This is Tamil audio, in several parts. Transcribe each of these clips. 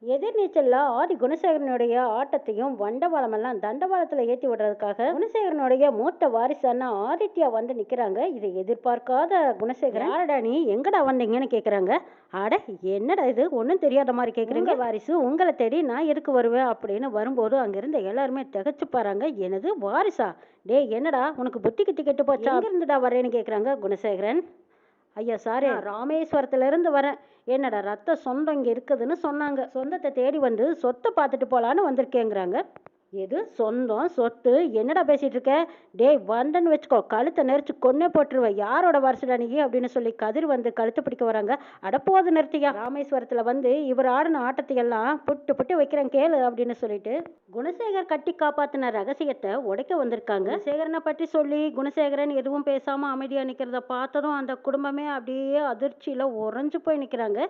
எதிர்நீச்சல்ல ஆதி குணசேகரனுடைய ஆட்டத்தையும் வண்டவாளமெல்லாம் தண்டவாளத்துல ஏத்தி விடுறதுக்காக குணசேகரனுடைய மூத்த வாரிசான ஆதித்யா வந்து நிக்கிறாங்க. இதை எதிர்பார்க்காத குணசேகரன், யாரடா நீ, எங்கடா வந்தீங்கன்னு கேக்குறாங்க. அட, என்னடா இது, ஒன்றும் தெரியாத மாதிரி கேக்குறீங்க. வாரிசு உங்களை தேடி நான் எதுக்கு வருவேன் அப்படின்னு வரும்போது அங்கிருந்த எல்லாருமே திகச்சு பாருங்க. எனது வாரிசா? டே, என்னடா உனக்கு புத்தி கிட்டி கெட்டு போச்சா? இருந்துடா வரேன்னு கேக்குறாங்க குணசேகரன். ஐயா சாரி, ராமேஸ்வரத்துல இருந்து வரேன். என்னடா ரத்த சொந்தம் இங்க இருக்குதுன்னு சொன்னாங்க. சொந்தத்தை தேடி வந்து சொத்தை பார்த்துட்டு போலான்னு வந்திருக்கேங்கிறாங்க. எது சொந்தம் சொத்து, என்னடா பேசிட்டு இருக்க? டேய், வந்தன்னு வச்சுக்கோ, கழுத்தை நெரிச்சு கொன்னே போட்டுருவேன். யாரோட வருஷடா நீ அப்படின்னு சொல்லி கதிர் வந்து கழுத்து பிடிக்க வராங்க. அடப்போது நிறுத்தியா, ராமேஸ்வரத்துல வந்து இவர் ஆடின ஆட்டத்தையெல்லாம் புட்டு புட்டு வைக்கிறேன் கேளு அப்படின்னு சொல்லிட்டு குணசேகர் கட்டி காப்பாத்தின ரகசியத்தை உடைக்க வந்திருக்காங்க. குணசேகரனை பற்றி சொல்லி குணசேகரன் எதுவும் பேசாம அமைதியா நிக்கிறத பார்த்ததும் அந்த குடும்பமே அப்படியே அதிர்ச்சியில உறைஞ்சு போய் நிக்கிறாங்க.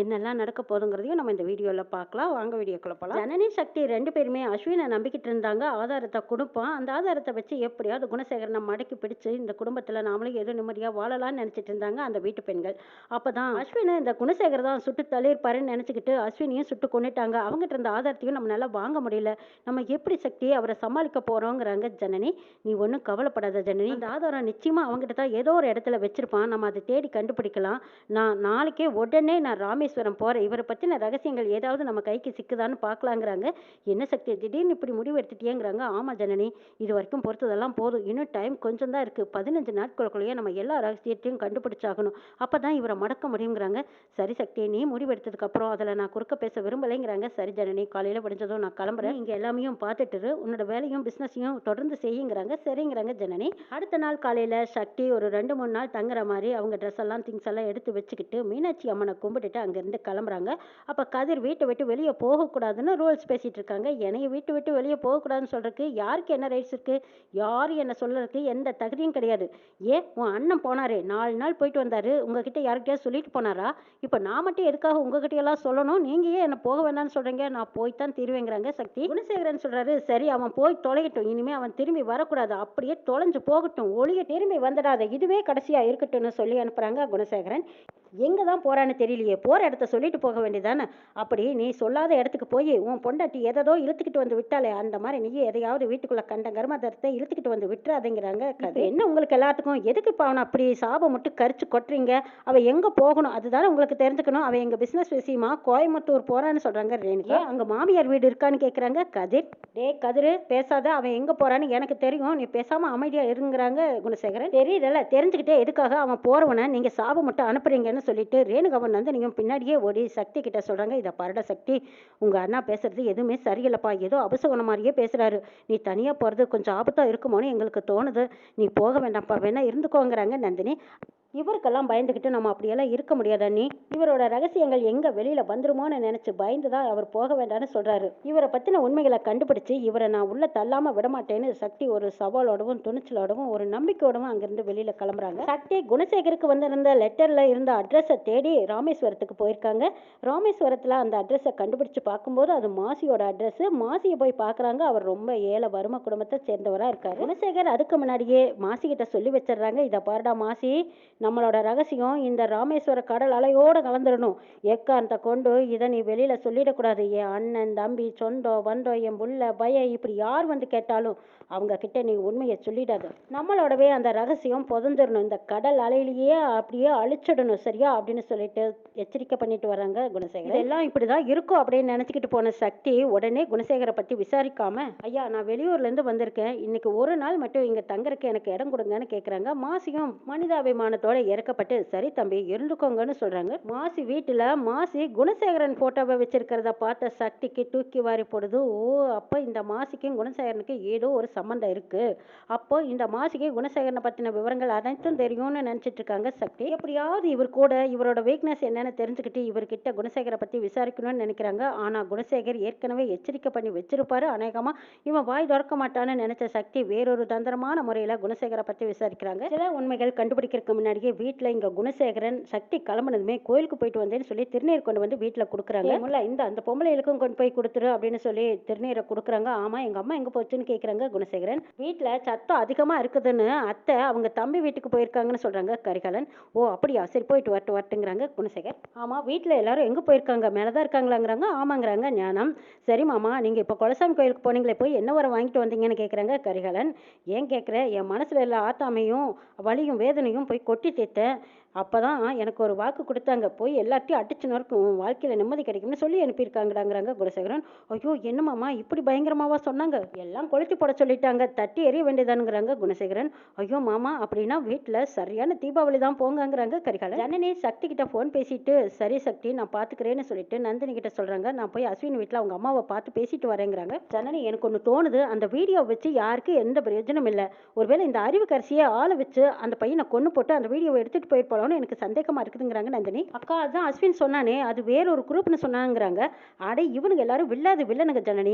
என்னெல்லாம் நடக்க போதுங்கிறதையும் நம்ம இந்த வீடியோல பார்க்கலாம். வாங்க வீடியோக்குள்ள போலாம். ஜனனி சக்தி ரெண்டு பேருமே அஸ்வினை நம்பிக்கிட்டு இருந்தாங்க. ஆதாரத்தை கொடுப்பான், அந்த ஆதாரத்தை வச்சு எப்படியாவது குணசேகரனை மடக்கி பிடிச்சு இந்த குடும்பத்துல நாமளும் எதுவும் நிம்மதியா வாழலாம்னு நினைச்சிட்டு இருந்தாங்க அந்த வீட்டு பெண்கள். அப்பதான் அஸ்வினை இந்த குணசேகர் தான் சுட்டு தள்ளியிருப்பாருன்னு நினைச்சுக்கிட்டு அஸ்வினியும் சுட்டு கொண்டுட்டாங்க. அவங்ககிட்ட இருந்த ஆதாரத்தையும் நம்மளால வாங்க முடியல. நம்ம எப்படி சக்தி அவரை சமாளிக்க போறோங்கிறாங்க ஜனனி. நீ ஒன்றும் கவலைப்படாத ஜனனி, அந்த ஆதாரம் நிச்சயமா அவங்ககிட்ட தான் ஏதோ ஒரு இடத்துல வச்சிருப்பான். நம்ம அதை தேடி கண்டுபிடிக்கலாம். நான் நாளைக்கே உடனே நான் ராமேஸ்வரம் போறேன். இவரை பத்தின ரகசியங்கள் ஏதாவது நம்ம கைக்கு சிக்குதான்னு பார்க்கலாங்கிறாங்க. என்ன சக்தி, திடீர்னு இப்படி முடிவு எடுத்துட்டியேங்கிறாங்க. ஆமா ஜனனி, இது வரைக்கும் பொறுத்ததெல்லாம் போதும். இன்னும் டைம் கொஞ்சம் தான் இருக்கு. 15 நாட்களுக்குள்ளேயே நம்ம எல்லா ரகசியத்தையும் கண்டுபிடிச்சாகணும். அப்பதான் இவரை மடக்க முடியுங்கிறாங்க. சரி சக்தி, நீ முடிவு எடுத்ததுக்கு அப்புறம் அதில் நான் குறுக்க பேச விரும்பலைங்கிறாங்க. சரி ஜனனி, காலையில படிஞ்சதும் நான் கிளம்புறேன். இங்க எல்லாமே பார்த்துட்டு உன்னோட வேலையும் பிசினஸையும் தொடர்ந்து செய்யுங்கிறாங்க. சரிங்கிறாங்க ஜனனி. அடுத்த நாள் காலையில சக்தி ஒரு 2-3 நாள் தங்குற மாதிரி அவங்க ட்ரெஸ் எல்லாம் திங்ஸ் எல்லாம் எடுத்து வச்சுக்கிட்டு மீனாட்சி அம்மனை கும்பிட்டுட்டு அங்கிருந்து கிளம்புறாங்க. அப்ப கதிர் வீட்டை விட்டு வெளியே போகக்கூடாதுன்னு ரூல்ஸ் பேசிட்டு இருக்காங்க. என்னைய வீட்டு விட்டு வெளியே போகக்கூடாதுன்னு சொல்றதுக்கு யாருக்கு என்ன ரைட்ஸ் இருக்கு? யாரும் என்ன சொல்றதுக்கு எந்த தகுதியும் கிடையாது. ஏன், உன் அண்ணன் போனாரே, 4 நாள் போயிட்டு வந்தாரு, உங்ககிட்ட யார்கிட்டயாவது சொல்லிட்டு போனாரா? இப்ப நான் மட்டும் எதுக்காக உங்ககிட்ட எல்லாம் சொல்லணும்? நீங்க ஏன் என்ன போக வேண்டாம்னு சொல்றீங்க? நான் போய்த்தான் தீருவேங்கிறாங்க சக்தி. குணசேகரன் சொல்றாரு, சரி அவன் போய் தொலைகட்டும், இனிமே அவன் திரும்பி வரக்கூடாது, அப்படியே தொலைஞ்சு போகட்டும், ஒளிய திரும்பி வந்துடாத, இதுவே கடைசியா இருக்கட்டும்னு சொல்லி அனுப்புறாங்க குணசேகரன். எங்க தான் போறான்னு தெரியலையே, போற இடத்த சொல்லிட்டு போக வேண்டியதானே? அப்படி நீ சொல்லாத இடத்துக்கு போய் உன் பொண்டாட்டி எதோ இழுத்துக்கிட்டு வந்து விட்டாலே, அந்த மாதிரி நீ எதையாவது வீட்டுக்குள்ள கண்ட கர்மதத்தை இழுத்துக்கிட்டு வந்து விட்டுறாதுங்கிறாங்க. என்ன உங்களுக்கு எல்லாத்துக்கும் எதுக்கு இப்ப அவனை அப்படி சாபம் மட்டும் கரிச்சு கொட்டுறீங்க? அவ எங்க போகணும் அதுதானே உங்களுக்கு தெரிஞ்சுக்கணும். அவ எங்க பிசினஸ் விஷயமா கோயம்புத்தூர் போறான்னு சொல்றாங்க ரேணுகா. அங்க மாமியார் வீடு இருக்கான்னு கேக்குறாங்க கதிர். டே கதிர், பேசாத, அவன் எங்க போறான்னு எனக்கு தெரியும், நீ பேசாம அமைதியா இருங்கிறாங்க குணசேகரன். தெரியல, தெரிஞ்சுக்கிட்டே எதுக்காக அவன் போறவன நீங்க சாபம் மட்டும் அனுப்புறீங்கன்னு சொல்லிட்டு ரேணுகாவன் வந்து நீங்க பின்னாடியே ஓடி சக்தி கிட்ட சொல்றாங்க. இதை பாருடா சக்தி, உங்க அண்ணா பேசுறது எதுவுமே சரியில்லைப்பா, ஏதோ அபசகுணம் மாதிரியே பேசுறாரு. நீ தனியா போறது கொஞ்சம் ஆபத்தா இருக்குமோன்னு எங்களுக்கு தோணுது. நீ போக வேண்டாம்ப்பா, வேணா இருந்துக்கோங்கிறாங்க நந்தினி. இவருக்கெல்லாம் பயந்துக்கிட்டு நம்ம அப்படியெல்லாம் இருக்க முடியாதா நீ? இவரோட ரகசியங்கள் எங்க வெளியில வந்துருமோன்னு நினைச்சு பயந்துதான் அவர் போக வேண்டாம்னு சொல்றாரு. இவரை பத்தின உண்மைகளை கண்டுபிடிச்சு இவரை நான் உள்ள தள்ளாம விடமாட்டேன்னு சக்தி ஒரு சவாலோடவும் துணிச்சலோடவும் ஒரு நம்பிக்கையோடவும் அங்கிருந்து வெளியில கிளம்புறாங்க. சக்தி குணசேகருக்கு வந்திருந்த லெட்டர்ல இருந்த அட்ரஸை தேடி ராமேஸ்வரத்துக்கு போயிருக்காங்க. ராமேஸ்வரத்துல அந்த அட்ரஸை கண்டுபிடிச்சு பார்க்கும்போது அது மாசியோட அட்ரஸ். மாசியை போய் பாக்குறாங்க. அவர் ரொம்ப ஏழை வறும குடும்பத்தை சேர்ந்தவரா இருக்காரு. குணசேகர் அதுக்கு முன்னாடியே மாசி கிட்ட சொல்லி வச்சிடுறாங்க. இதை பாருடா மாசி, நம்மளோட ரகசியம் இந்த ராமேஸ்வர கடல் அலையோட கலந்துடணும். ஏக்காந்த கொண்டு இதை நீ வெளியில சொல்லிடக்கூடாது. என் அண்ணன் தம்பி சொந்தம் வந்தோம் என் புள்ள பய இப்படி யார் வந்து கேட்டாலும் அவங்க கிட்ட நீ உண்மையை சொல்லிடாது. நம்மளோடவே அந்த ரகசியம் புதந்துடணும், இந்த கடல் அலையிலேயே அப்படியே அழிச்சிடணும், சரியா அப்படின்னு சொல்லிட்டு எச்சரிக்கை பண்ணிட்டு வராங்க குணசேகர். இதெல்லாம் இப்படிதான் இருக்கும் அப்படின்னு நினைச்சுக்கிட்டு போன சக்தி உடனே குணசேகரை பத்தி விசாரிக்காம, ஐயா நான் வெளியூர்ல இருந்து வந்திருக்கேன், இன்னைக்கு ஒரு நாள் மட்டும் இங்க தங்கறதுக்கு எனக்கு இடம் கொடுங்கன்னு கேக்குறாங்க. மாசியும் மனிதாபிமானத்தோட இறக்கப்பட்டு சரி தம்பி இருந்துக்கோங்கன்னு சொல்றாங்க. மாசி வீட்டுல மாசி குணசேகரன் போட்டோவை வச்சிருக்கிறத பார்த்த சக்திக்கு தூக்கி வாரி போடுது. ஓ, அப்ப இந்த மாசிக்கும் குணசேகரனுக்கு ஏதோ ஒரு சம்பந்தம் இருக்கு. அப்போ இந்த மாசிக்கு குணசேகரனை பத்தின விவரங்கள் அனைத்தும் தெரியும்னு நினைச்சிட்டு இருக்காங்க சக்தி. எப்படியாவது இவர் கூட இவரோட வீக்னஸ் என்னன்னு தெரிஞ்சுக்கிட்டு இவர்கிட்ட குணசேகரை பத்தி விசாரிக்கணும்னு நினைக்கிறாங்க. ஆனா குணசேகர் ஏற்கனவே எச்சரிக்கை பண்ணி வச்சிருப்பாரு. அநேகமா இவன் வாய் திறக்க மாட்டான்னு நினைச்ச சக்தி வேறொரு தந்திரமான முறையில குணசேகரை பத்தி விசாரிக்கிறாங்க. சில உண்மைகள் கண்டுபிடிக்கிறதுக்கு முன்னாடி முன்னாடியே வீட்டுல இங்க குணசேகரன் சக்தி கிளம்புனதுமே கோயிலுக்கு போயிட்டு வந்தேன்னு சொல்லி திருநீர் கொண்டு வந்து வீட்டுல கொடுக்குறாங்க. முல்ல இந்த அந்த பொம்பளைகளுக்கும் கொண்டு போய் கொடுத்துரு அப்படின்னு சொல்லி திருநீரை கொடுக்குறாங்க. ஆமா எங்க அம்மா எங்க போச்சுன்னு கேக்குறாங்க குணசேகரன். வீட்டுல சத்தம் அதிகமா இருக்குதுன்னு அத்தை அவங்க தம்பி வீட்டுக்கு போயிருக்காங்கன்னு சொல்றாங்க கரிகாலன். ஓ அப்படியா, சரி போயிட்டு வரட்டுங்கிறாங்க குணசேகர். ஆமா வீட்டுல எல்லாரும் எங்க போயிருக்காங்க, மேலதான் இருக்காங்களாங்கிறாங்க. ஆமாங்கிறாங்க ஞானம். சரி மாமா, நீங்க இப்ப குலசாமி கோயிலுக்கு போனீங்களே, போய் என்ன வர வாங்கிட்டு வந்தீங்கன்னு கேக்குறாங்க கரிகாலன். ஏன் கேக்குற, என் மனசுல எல்லா ஆத்தாமையும் வலியும் வேதனையும் போய் கொட்டி தீர்த்தேன். அப்பதான் எனக்கு ஒரு வாக்கு கொடுத்தாங்க, போய் எல்லாத்தையும் அடிச்சு நொறுக்கும், உன் வாழ்க்கையில நிம்மதி கிடைக்கும்னு சொல்லி அனுப்பியிருக்காங்கடாங்கிறாங்க குணசேகரன். ஐயோ என்னமாமா இப்படி பயங்கரமாவா சொன்னாங்க, எல்லாம் கொளுத்தி போட சொல்லிட்டாங்க, தட்டி எறிய வேண்டியதானுங்கிறாங்க குணசேகரன். ஐயோ மாமா அப்படின்னா வீட்டுல சரியான தீபாவளி தான் போங்கங்கிறாங்க கரிகாலன். ஜனனி சக்தி கிட்ட போன் பேசிட்டு, சரி சக்தி நான் பாத்துக்கிறேன்னு சொல்லிட்டு நந்தினி கிட்ட சொல்றாங்க, நான் போய் அஸ்வின் வீட்டுல அவங்க அம்மாவை பார்த்து பேசிட்டு வரேங்கிறாங்க. ஜனனி எனக்கு ஒண்ணு தோணுது, அந்த வீடியோ வச்சு யாருக்கு எந்த பிரயோஜனம் இல்லை, ஒருவேளை இந்த அறிவுக்கரசியை ஆளை வச்சு அந்த பையனை கொண்டு போட்டு அந்த வீடியோவை எடுத்துட்டு போயிருப்போம் எனக்கு சந்தேகமா இருக்குதுங்கிறாங்க நந்தினி. அக்கா அதான் அஸ்வின் சொன்னானே, அது வேறொரு குரூப்னு சொன்னாங்கிறாங்க. அடே இவனுங்க எல்லாரும் வில்லாது வில்லனுங்க ஜனனி,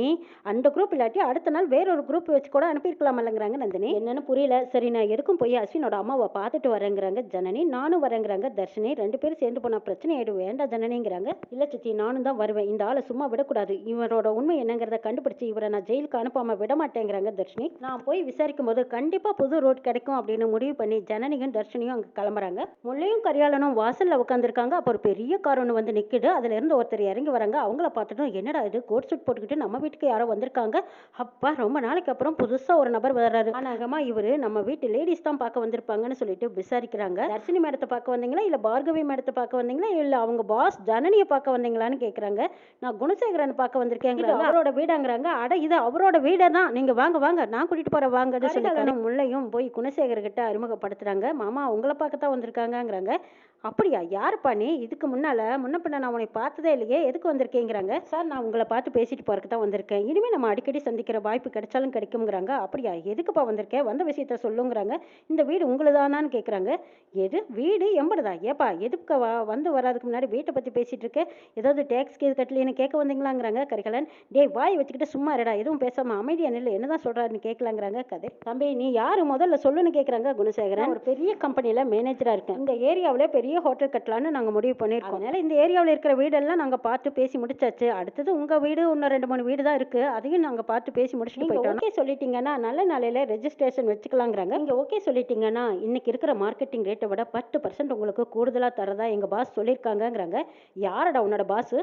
அந்த குரூப் இல்லாட்டி அடுத்த நாள் வேறொரு குரூப் வச்சு கூட அனுப்பியிருக்கலாமல்லங்கிறாங்க நந்தினி. என்னன்னு புரியல. சரி நான் எதுக்கும் போய் அஸ்வினோட அம்மாவை பார்த்துட்டு வரேங்கிறாங்க ஜனனி. நானும் வரேங்கிறாங்க தர்ஷினி. ரெண்டு பேரும் சேர்ந்து போனா பிரச்சனை ஆயிடும், வேண்டாம் ஜனனிங்கிறாங்க. இல்ல சித்தி நானும் தான் வருவேன், இந்த ஆளை சும்மா விடக்கூடாது, இவரோட உண்மை என்னங்கிறத கண்டுபிடிச்சு இவரை நான் ஜெயிலுக்கு அனுப்பாம விட மாட்டேங்கிறாங்க தர்ஷினி. நான் போய் விசாரிக்கும் போது கண்டிப்பா புது ரோட் கிடைக்கும் அப்படின்னு முடிவு பண்ணி ஜனனியும் தர்ஷினியும் அங்க கிளம்புறாங்க. முல்லையும் கரிகாலனும் வாசல்ல உட்காந்துருக்காங்க. அப்போ ஒரு பெரிய கார் ஒன்று வந்து நிக்குது. அதுல இருந்து ஒருத்தர் இறங்கி வராங்க. அவங்கள பார்த்துட்டு என்னடா இது கோட் சூட் போட்டுக்கிட்டு நம்ம வீட்டுக்கு யாரோ வந்திருக்காங்க, அப்பா ரொம்ப நாளைக்கு அப்புறம் புதுசா ஒரு நபர் வர்றாரு, ஆனாகமா இவரு நம்ம வீட்டு லேடிஸ் தான் பார்க்க வந்திருப்பாங்கன்னு சொல்லிட்டு விசாரிக்கிறாங்க. தர்ஷினி மேடத்தை பார்க்க வந்தீங்களா இல்ல பார்கவி மேடத்தை பார்க்க வந்தீங்களா இல்ல அவங்க பாஸ் ஜனனியை பார்க்க வந்தீங்களான்னு கேக்குறாங்க. நான் குணசேகரன் பார்க்க வந்திருக்கேன், அவரோட வீடாங்கிறாங்க. அட இது அவரோட வீடை தான், நீங்க வாங்க வாங்க நான் கூட்டிட்டு போற வாங்கன்னு சொல்லி முல்லையும் போய் குணசேகர் கிட்ட அறிமுகப்படுத்துறாங்க. மாமா உங்களை பார்க்கத்தான் வந்திருக்காங்க. அப்படியா, யாருப்பா நீ, இதுக்கு முன்ன பின்ன நான் உன்னை பார்த்ததே இல்லையே, எதுக்கு வந்திருக்கேங்கிறாங்க. சார் நான் உங்களை பார்த்து பேசிட்டு போறதுக்கு தான் வந்திருக்கேன், இனிமே நம்ம அடிக்கடி சந்திக்கிற வாய்ப்பு கிடைச்சாலும் கிடைக்கும்ங்கிறாங்க. அப்படியா, எதுக்குப்பா வந்திருக்கேன், வந்த விஷயத்த சொல்லுங்கிறாங்க. இந்த வீடு உங்களுதானான்னு கேட்குறாங்க. எது வீடு எம்படுதா, ஏப்பா எதுக்கு வந்து வராதுக்கு முன்னாடி வீட்டை பற்றி பேசிட்டு இருக்க, ஏதாவது டேக்ஸ் கேஸ் கட்டலின்னு கேட்க வந்தீங்களாங்கிறாங்க கரிகாலன். டேய் வாய் வச்சுக்கிட்டு சும்மா இருடா, எதுவும் பேசாம அமைதியா நில்லு, என்னதான் சொல்றாருன்னு கேட்கலாங்கிறாங்க கதை. தம்பி நீ யாரு முதல்ல சொல்லுன்னு கேட்குறாங்க குணசேகரன். ஒரு பெரிய கம்பெனியில் மேனேஜரா இருக்கேன், இந்த ஏரியாவிலே பெரிய ஹோட்டல் கட்டலான்னு நாங்க முடிவு பண்ணிருக்கோம், அதனால இந்த ஏரியாவில் இருக்கிற வீடெல்லாம் நாங்க பார்த்து பேசி முடிச்சாச்சு, அடுத்தது உங்க வீடு இன்னும் 2-3 வீடு தான் இருக்கு, அதையும் நாங்க பார்த்து பேசி முடிச்சுட்டு போயிட்டோம். ஓகே சொல்லிட்டீங்கன்னா நல்ல நாளையில ரெஜிஸ்ட்ரேஷன் வச்சுக்கலாங்கிறாங்க. நீங்க ஓகே சொல்லிட்டீங்கன்னா இன்னைக்கு இருக்கிற மார்க்கெட்டிங் ரேட்டை விட 10% உங்களுக்கு கூடுதலா தரதா எங்க பாஸ் சொல்லியிருக்காங்கிறாங்க. யாரடா உன்னோட பாஸ்,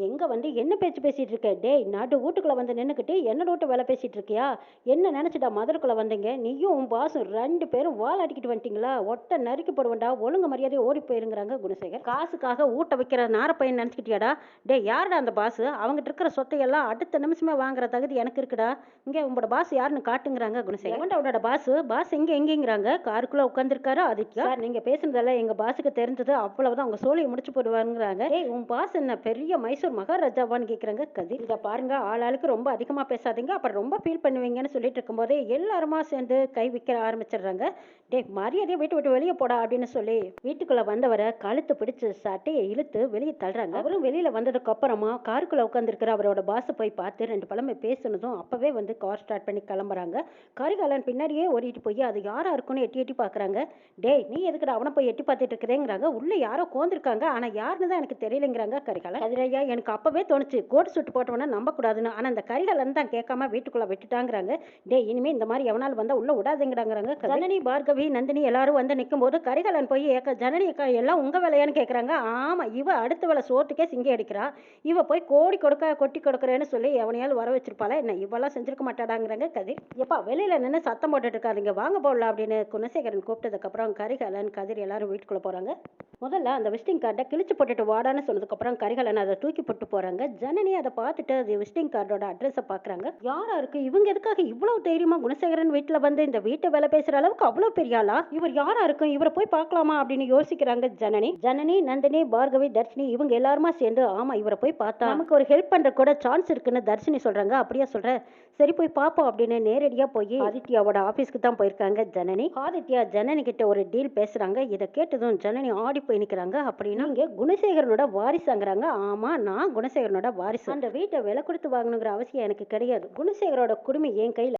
எங்க வந்து என்ன பேச்சு பேசிட்டு இருக்க, டேய் நாட்டு வீட்டுக்குள்ள வந்து நின்னுக்கிட்டு என்னோட வீட்டு வேலை பேசிட்டு இருக்கியா, என்ன நினைச்சிட்டா மதுரைக்குள்ள வந்தீங்க, நீயும் உன் பாசும் 2 பேரும் வால் அடிக்கிட்டு வந்துட்டீங்களா, ஒட்ட நறுக்கி போடுவேன்டா, ஒழுங்கு மரியாதை ஓடி போயிருங்கிறாங்க குணசேகர். காசுக்காக ஊட்ட வைக்கிற நாரப்பையன் நினைச்சுக்கிட்டியாடா, டே யாருடா அந்த பாஸ், அவங்ககிட்ட இருக்கிற சொத்தையெல்லாம் அடுத்த நிமிஷமே வாங்குற தகுதி எனக்கு இருக்குடா, இங்க உங்களோட பாஸ் யாருன்னு காட்டுங்கிறாங்க குணசேகர். உன்னோட பாஸ் எங்கேங்கிறாங்க. காருக்குள்ள உட்காந்துருக்காரு ஆதித்யா. சார் நீங்க பேசுனதெல்லாம் எங்க பாஸுக்கு தெரிஞ்சது, அவ்வளவுதான், உங்க சோழியை முடிச்சு போடுவாங்கிறாங்க. ஏய் உன் பாஸ் என்ன பெரிய மைசூர் மகாராஜாவான்னு கேக்குறாங்க கதிர். இத பாருங்க, ஆளாளுக்கு ரொம்ப அதிகமா பேசாதீங்க, அப்புறம் ரொம்ப ஃபீல் பண்ணுவீங்கன்னு சொல்லிட்டு இருக்கும்போதே எல்லாருமா சேர்ந்து கை விற்க ஆரம்பிச்சிடுறாங்க. டே மரியாதையை வீட்டு விட்டு வெளியே போடா அப்படின்னு சொல்லி வீட்டுக்குள்ள வந்தவரை கழுத்து பிடிச்சு சட்டையை இழுத்து வெளியே தள்ளுறாங்க. அவரும் வெளியில வந்ததுக்கு அப்புறமா காருக்குள்ள உட்காந்துருக்கிற அவரோட பாஸ் போய் பார்த்து 2 பழமை பேசுனதும் அப்பவே வந்து கார் ஸ்டார்ட் பண்ணி கிளம்புறாங்க. கரிகாலன் பின்னாடியே ஓடிட்டு போய் அது யாரா இருக்குன்னு எட்டி எட்டி பாக்குறாங்க. டேய் நீ எதுக்குடா அவனை போய் எட்டி பார்த்துட்டு இருக்கிறேங்கிறாங்க. உள்ள யாரோ கோந்திருக்காங்க, ஆனா யாருன்னு தான் எனக்கு தெரியலங்கிறாங்க கரிகாலன். கதிரையா எனக்கு அப்பவே தோணுச்சு கோட் சுட்டு போட்டவன நம்ப கூடாதுன்னு, ஆனா அந்த கரிகாலன் தான் கேட்காம வீட்டுக்குள்ள விட்டுட்டாங்கிறாங்க. டே இனிமே இந்த மாதிரி எவனாலும் வந்தா உள்ள விடாதேங்கிறாங்க. ஜனனி பார்கவி நந்தினி எல்லாரும் வந்து நிற்கும் போது கரிகாலன் போய் ஜனனி அக்கா எல்லாம் உங்க வேலையான்னு கேட்கறாங்க. ஆமா இவ அடுத்த வேலை சோத்துக்கே சிங்கி அடிக்கிறா, இவ போய் கோடி கொடுக்க கொட்டி கொடுக்குறேன்னு சொல்லி எவனையாலும் வர வச்சிருப்பாளா என்ன, இவெல்லாம் செஞ்சிருக்க மாட்டாடாங்கிறாங்க கதிர். எப்பா வெளியில நின்று சத்தம் போட்டுட்டு இருக்காதீங்க, வாங்க போடலாம் அப்படின்னு குணசேகரன் கூப்பிட்டதுக்கு அப்புறம் கரிகாலன் கதிர் எல்லாரும் வீட்டுக்குள்ள போறாங்க. முதல்ல அந்த விசிட்டிங் கார்டை கிழிச்சு போட்டுட்டு வாடான்னு சொன்னதுக்கு அப்புறம் கரிகாலன் அதை தூக்கி போட்டு போறாங்க. ஜனனி அதை பார்த்துட்டு அது விசிட்டிங் கார்டோட அட்ரஸை பாக்குறாங்க. யாரா இருக்கு இவங்க, எதுக்காக இவ்வளவு தைரியமா குணசேகரன் வீட்டுல வந்து இந்த வீட்டை வேலை பேசுற அளவுக்கு அவ்வளவு பெரிய ஆளா, இவர் யாரா இருக்கும், இவரை போய் பார்க்கலாமா அப்படின்னு யோசிக்கிறாங்க ஜனனி நந்தினி பார்கவி தர்ஷினி இவங்க எல்லாருமா சேர்ந்து ஆமா இவரை போய் பார்த்தா நமக்கு ஒரு ஹெல்ப் பண்ற கூட சான்ஸ் இருக்குன்னு தர்ஷினி சொல்றாங்க. அப்படியே சொல்ற, சரி போய் பாப்போம் அப்படின்னு நேரடியா போய் ஆதித்யாவோட ஆபீஸ்க்கு தான் போயிருக்காங்க ஜனனி. ஆதித்யா ஜனனி கிட்ட ஒரு டீல் பேசுறாங்க. இதை கேட்டதும் ஜனனி ஆடி போய் நிக்கிறாங்க. அப்படின்னா இங்க குணசேகரனோட வாரிசாங்கிறாங்க. ஆமா நான் குணசேகரனோட வாரிசு, அந்த வீட்டை விலை கொடுத்து வாங்கணுங்கிற அவசியம் எனக்கு கிடையாது, குணசேகரோட குடுமி என் கையில